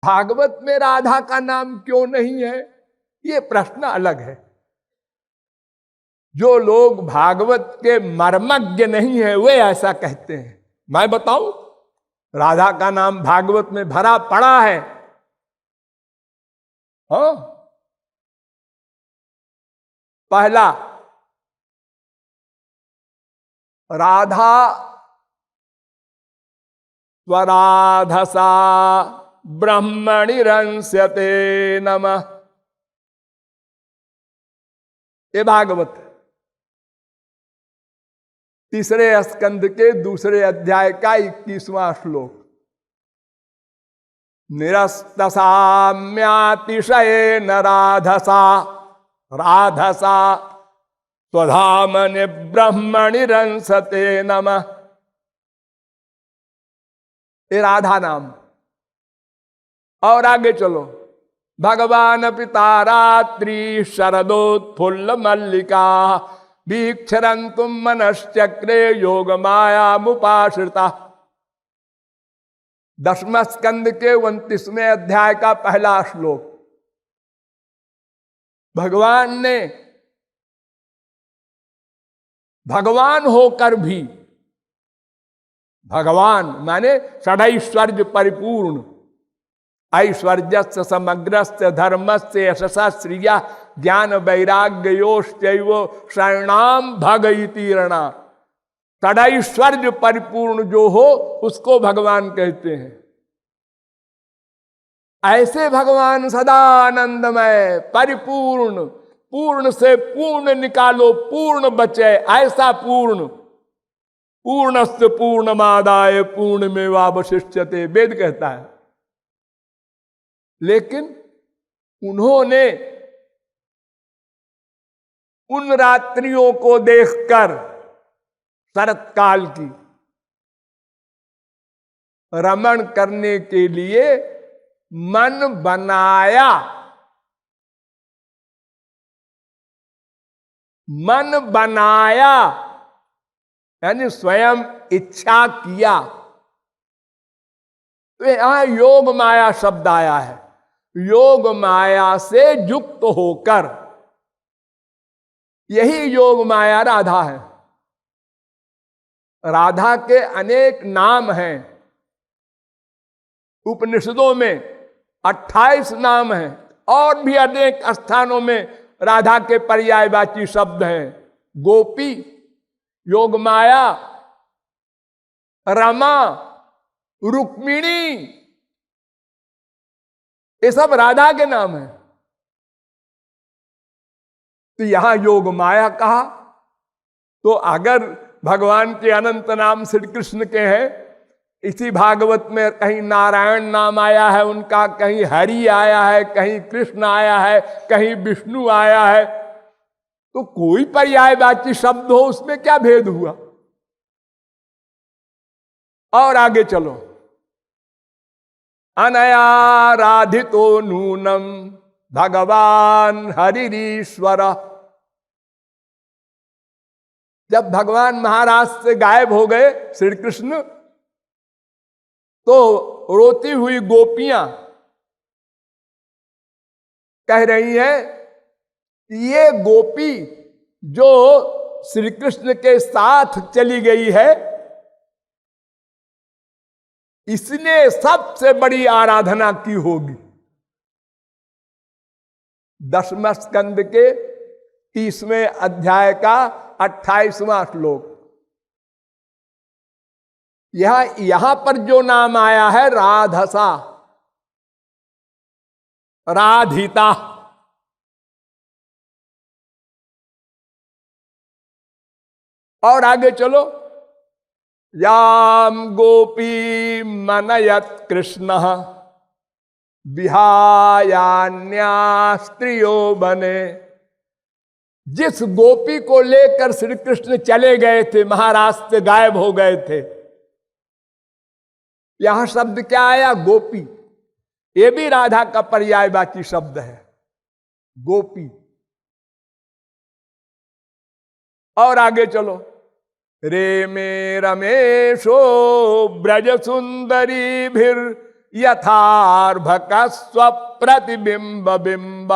भागवत में राधा का नाम क्यों नहीं है, ये प्रश्न अलग है। जो लोग भागवत के मर्मज्ञ नहीं है वे ऐसा कहते हैं। मैं बताऊं, राधा का नाम भागवत में भरा पड़ा है। हाँ, पहला, राधा स्वराधसा ब्रह्मणि रंस्यते नमः, ये भागवत तीसरे स्कंद के दूसरे अध्याय का 21वां श्लोक। निरस्तसाम्यातिशयेन राधसा राधसा स्वधामनि ब्रह्मणि रंसते नमः, ये राधा नाम। और आगे चलो, भगवान पिता रात्रि शरदोत्फुल्ल मल्लिका वीक्षरन्तुम मनश्चक्रे योग माया मुपाश्रिता। 10वें स्कंद के 29वें अध्याय का पहला श्लोक। भगवान ने भगवान होकर भी, भगवान माने षडैश्वर्य परिपूर्ण, ऐश्वर्यस्य समग्रस्य धर्मस्य यशसा श्रिया ज्ञान वैराग्योश्चैव शरणाम भगईतीरणा। षडैश्वर्य परिपूर्ण जो हो उसको भगवान कहते हैं। ऐसे भगवान सदा आनंदमय परिपूर्ण, पूर्ण से पूर्ण निकालो, पूर्ण बचे, ऐसा पूर्ण। पूर्णस्य पूर्णमादाय पूर्णमेवावशिष्यते, वेद कहता है। लेकिन उन्होंने उन रात्रियों को देखकर शरत काल की रमण करने के लिए मन बनाया, मन बनाया यानी स्वयं इच्छा किया। तो यहां योग माया शब्द आया है। योग माया से युक्त होकर, यही योग माया राधा है। राधा के अनेक नाम हैं। उपनिषदों में 28 नाम हैं और भी अनेक स्थानों में राधा के पर्यायवाची शब्द हैं। गोपी, योग माया, रमा, रुक्मिणी, ये सब राधा के नाम हैं। तो यहां योग माया कहा, तो अगर भगवान के अनंत नाम श्री कृष्ण के हैं, इसी भागवत में कहीं नारायण नाम आया है उनका, कहीं हरि आया है, कहीं कृष्ण आया है, कहीं विष्णु आया है, तो कोई पर्यायवाची शब्द हो उसमें क्या भेद हुआ। और आगे चलो, अनयाराधितो नूनम भगवान हरिरीश्वर। जब भगवान महाराज से गायब हो गए श्री कृष्ण, तो रोती हुई गोपियां कह रही हैं, ये गोपी जो श्री कृष्ण के साथ चली गई है, इसने सबसे बड़ी आराधना की होगी। 10वें स्कंद के 30वें अध्याय का 28वां श्लोक। यहां पर जो नाम आया है राधसा, राधिता, और आगे चलो, याम गोपी मनयत कृष्ण विहायान्या स्त्रियो बने। जिस गोपी को लेकर श्री कृष्ण चले गए थे, महाराज से गायब हो गए थे, यहां शब्द क्या आया? गोपी। ये भी राधा का पर्यायवाची शब्द है, गोपी। और आगे चलो, रे मे रमेशो ब्रज सुंदरी भीर यथार्भक स्वप्रतिबिंब बिंब।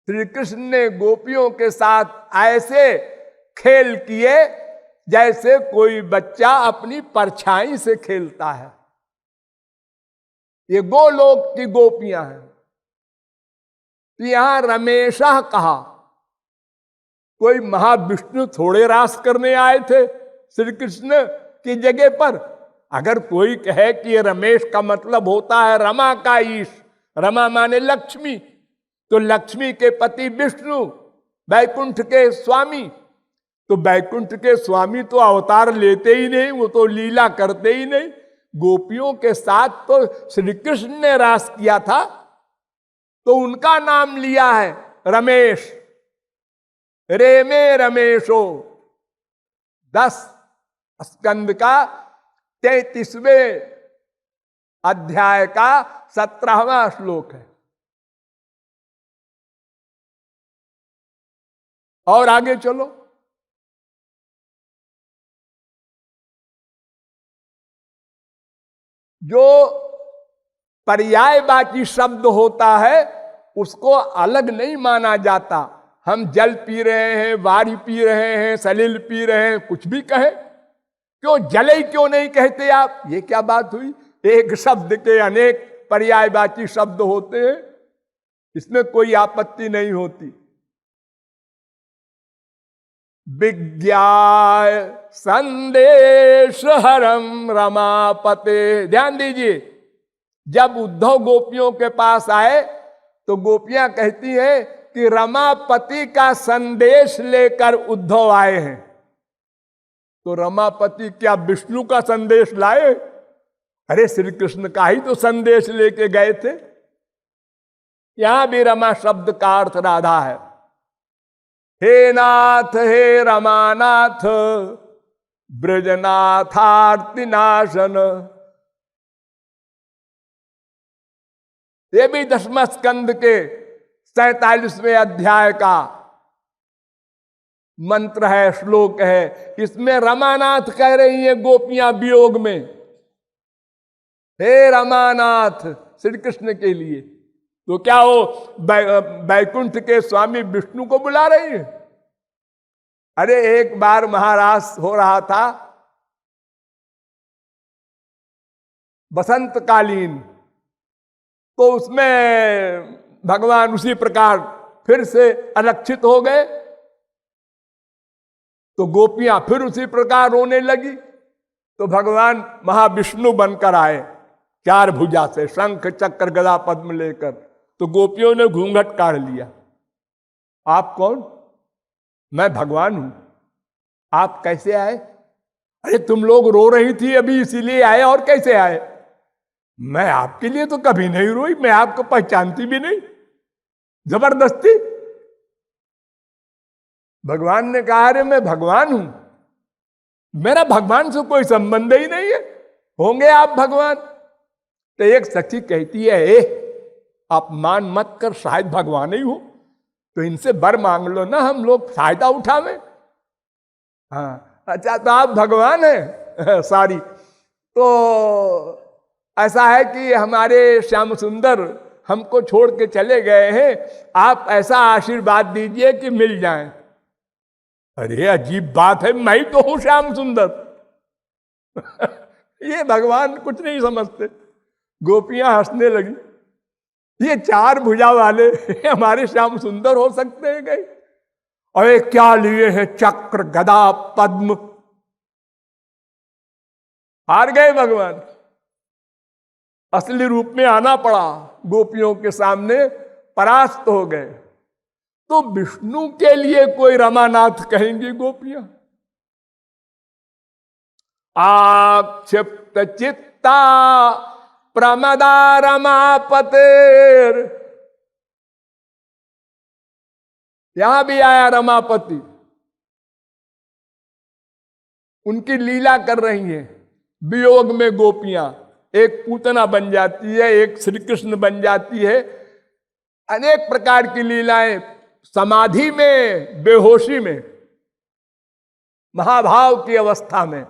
श्री कृष्ण ने गोपियों के साथ ऐसे खेल किए जैसे कोई बच्चा अपनी परछाई से खेलता है। ये गोलोक की गोपियां हैं। तो यहां रमेशा कहा, कोई महाविष्णु थोड़े रास करने आए थे श्री कृष्ण की जगह पर। अगर कोई कहे कि ये रमेश का मतलब होता है रमा का ईश, रमा माने लक्ष्मी, तो लक्ष्मी के पति विष्णु वैकुंठ के स्वामी, तो वैकुंठ के स्वामी तो अवतार लेते ही नहीं, वो तो लीला करते ही नहीं। गोपियों के साथ तो श्री कृष्ण ने रास किया था, तो उनका नाम लिया है रमेश। रे में रमेशो 10 स्कंद का 33वें अध्याय का 17वां श्लोक है। और आगे चलो। जो पर्यायवाची शब्द होता है उसको अलग नहीं माना जाता। हम जल पी रहे हैं, वारी पी रहे हैं, सलील पी रहे हैं, कुछ भी कहे, क्यों जले क्यों नहीं कहते आप? ये क्या बात हुई? एक शब्द के अनेक पर्यायवाची शब्द होते हैं, इसमें कोई आपत्ति नहीं होती। विज्ञाय संदेश हरम रमापते। ध्यान दीजिए, जब उद्धव गोपियों के पास आए तो गोपियां कहती हैं कि रमापति का संदेश लेकर उद्धव आए हैं। तो रमापति क्या विष्णु का संदेश लाए? अरे श्री कृष्ण का ही तो संदेश लेके गए थे। यहां भी रमा शब्द का अर्थ राधा है। हे नाथ हे रमानाथ ब्रजनाथार्ति नाशन। ये भी 10वें स्कंद के 47वें अध्याय का मंत्र है, श्लोक है। इसमें रमानाथ कह रही है गोपियां वियोग में, हे रमानाथ श्री कृष्ण के लिए। तो क्या वो वैकुंठ के स्वामी विष्णु को बुला रही है? अरे एक बार महाराज हो रहा था बसंत कालीन, तो उसमें भगवान उसी प्रकार फिर से अलक्षित हो गए, तो गोपियां फिर उसी प्रकार रोने लगी। तो भगवान महाविष्णु बनकर आए 4 भुजा से, शंख चक्र गदा पद्म लेकर। तो गोपियों ने घूंघट काढ़ लिया। आप कौन? मैं भगवान हूं। आप कैसे आए? अरे तुम लोग रो रही थी अभी इसीलिए आए, और कैसे आए? मैं आपके लिए तो कभी नहीं रोई, मैं आपको पहचानती भी नहीं। जबरदस्ती। भगवान ने कहा अरे मैं भगवान हूं, मेरा भगवान से कोई संबंध ही नहीं है, होंगे आप भगवान? तो एक सखी कहती है आप मान मत कर, शायद भगवान ही हो, तो इनसे वर मांग लो ना, हम लोग फायदा उठावे। हाँ अच्छा, तो आप भगवान हैं सारी। तो ऐसा है कि हमारे श्याम सुंदर हमको छोड़ के चले गए हैं, आप ऐसा आशीर्वाद दीजिए कि मिल जाएं। अरे अजीब बात है, मैं ही तो हूं श्याम सुंदर। ये भगवान कुछ नहीं समझते। गोपियां हंसने लगी, ये 4 भुजा वाले हमारे श्याम सुंदर हो सकते हैं कहीं? और ये क्या लिए हैं? चक्र गदा पद्म। हार गए भगवान, असली रूप में आना पड़ा, गोपियों के सामने परास्त हो गए। तो विष्णु के लिए कोई रमानाथ कहेंगी गोपियां? आक्षिप्त चित्ता प्रमदा रमापतेर। यहां भी आया रमापति, उनकी लीला कर रही हैं वियोग में गोपियां। एक पूतना बन जाती है, एक श्री कृष्ण बन जाती है, अनेक प्रकार की लीलाएं, समाधि में, बेहोशी में, महाभाव की अवस्था में।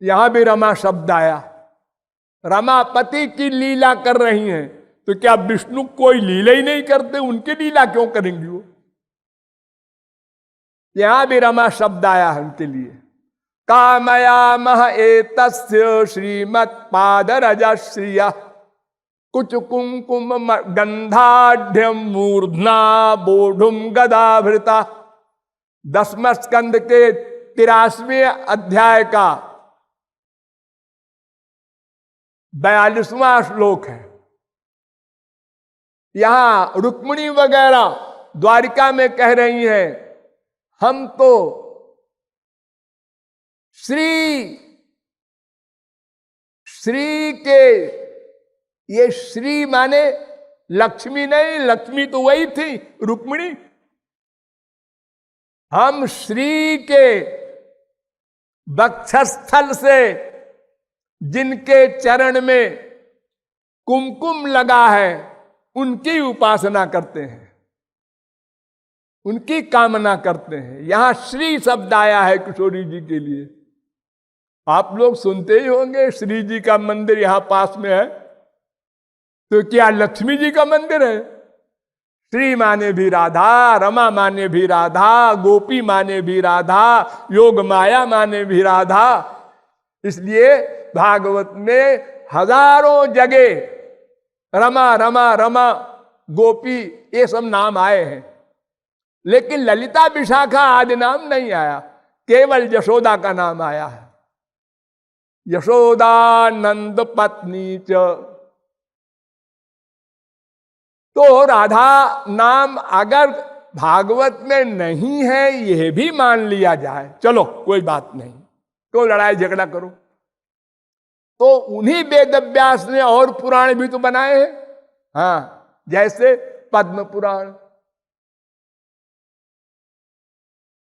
यहां भी रमा शब्द आया। रमापति की लीला कर रही हैं, तो क्या विष्णु कोई लीला ही नहीं करते? उनकी लीला क्यों करेंगी वो? यहां भी रमा शब्द आया है उनके लिए। कामयामह एतस्य श्रीमत्पादरजश्रिया कुच कुंकुम गंधाढ़ मूर्धना बोढ़ुम गदाभृता। 10वें स्कंद के 83वें अध्याय का 42वां श्लोक है। यहां रुक्मिणी वगैरह द्वारिका में कह रही हैं, हम तो श्री के, ये श्री माने लक्ष्मी नहीं, लक्ष्मी तो वही थी रुक्मिणी। हम श्री के वक्षस्थल से जिनके चरण में कुमकुम लगा है उनकी उपासना करते हैं, उनकी कामना करते हैं। यहां श्री शब्द आया है किशोरी जी के लिए। आप लोग सुनते ही होंगे श्री जी का मंदिर यहां पास में है, तो क्या लक्ष्मी जी का मंदिर है? श्री माने भी राधा, रमा माने भी राधा, गोपी माने भी राधा, योग माया माने भी राधा। इसलिए भागवत में हजारों जगह रमा रमा रमा गोपी ये सब नाम आए हैं, लेकिन ललिता विशाखा आदि नाम नहीं आया, केवल यशोदा का नाम आया है। यशोदा नंद पत्नी च। तो राधा नाम अगर भागवत में नहीं है यह भी मान लिया जाए, चलो कोई बात नहीं, तो लड़ाई झगड़ा करो। तो उन्हीं वेद व्यास ने और पुराण भी तो बनाए हैं, हाँ, जैसे पद्म पुराण।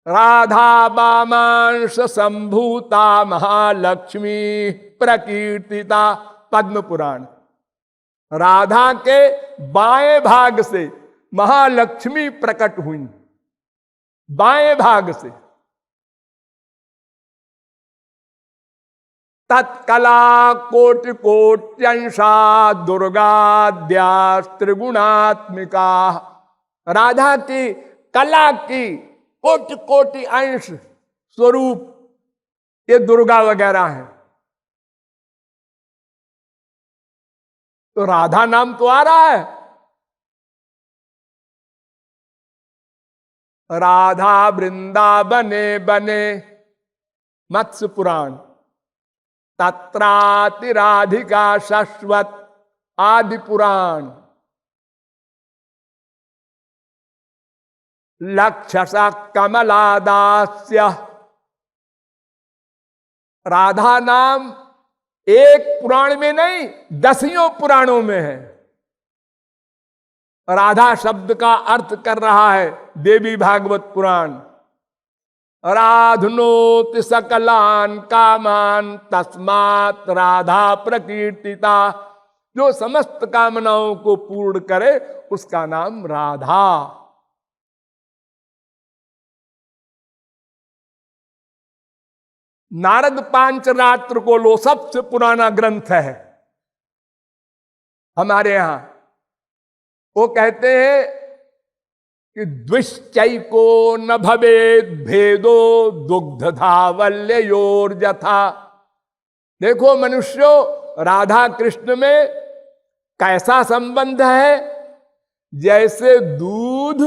राधा वामांश संभूता महालक्ष्मी प्रकीर्तिता, पद्म पुराण। राधा के बाएं भाग से महालक्ष्मी प्रकट हुई, बाएं भाग से। तत्कला कोटि कोट्यंशा दुर्गाद्या त्रिगुणात्मिका। राधा की कला की कोटि कोटि अंश स्वरूप ये दुर्गा वगैरह है। तो राधा नाम तो आ रहा है। राधा वृंदावने बने, मत्स्य पुराण। तत्राति राधिका शाश्वत, आदि पुराण। लक्षसा कमलादास्य। राधा नाम एक पुराण में नहीं 10 पुराणों में है। राधा शब्द का अर्थ कर रहा है देवी भागवत पुराण। राधनोति सकलान कामान तस्मात् राधा प्रकीर्तिता। जो समस्त कामनाओं को पूर्ण करे उसका नाम राधा। नारद पांचरात्र को लो, सबसे पुराना ग्रंथ है हमारे यहां। वो कहते हैं कि द्विश्चैको न भवेद भेदो दुग्ध धावल्योर जथा। देखो मनुष्यों, राधा कृष्ण में कैसा संबंध है, जैसे दूध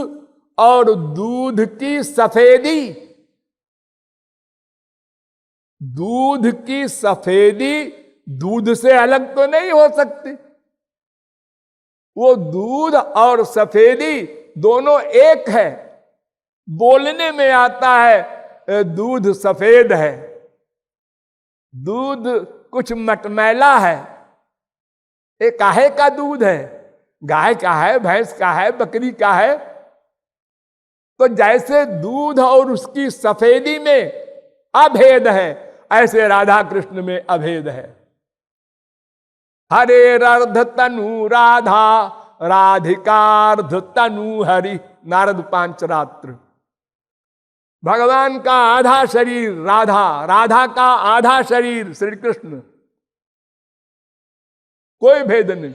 और दूध की सफेदी। दूध की सफेदी दूध से अलग तो नहीं हो सकती। वो दूध और सफेदी दोनों एक है। बोलने में आता है दूध सफेद है, दूध कुछ मटमैला है। ये काहे का दूध है? गाय का है, भैंस का है, बकरी का है। तो जैसे दूध और उसकी सफेदी में अभेद है, ऐसे राधा कृष्ण में अभेद है। हरेरर्ध तनु राधा, राधिकार्ध तनु हरि। नारद पांचरात्र। भगवान का आधा शरीर राधा, राधा का आधा शरीर श्री कृष्ण, कोई भेद नहीं।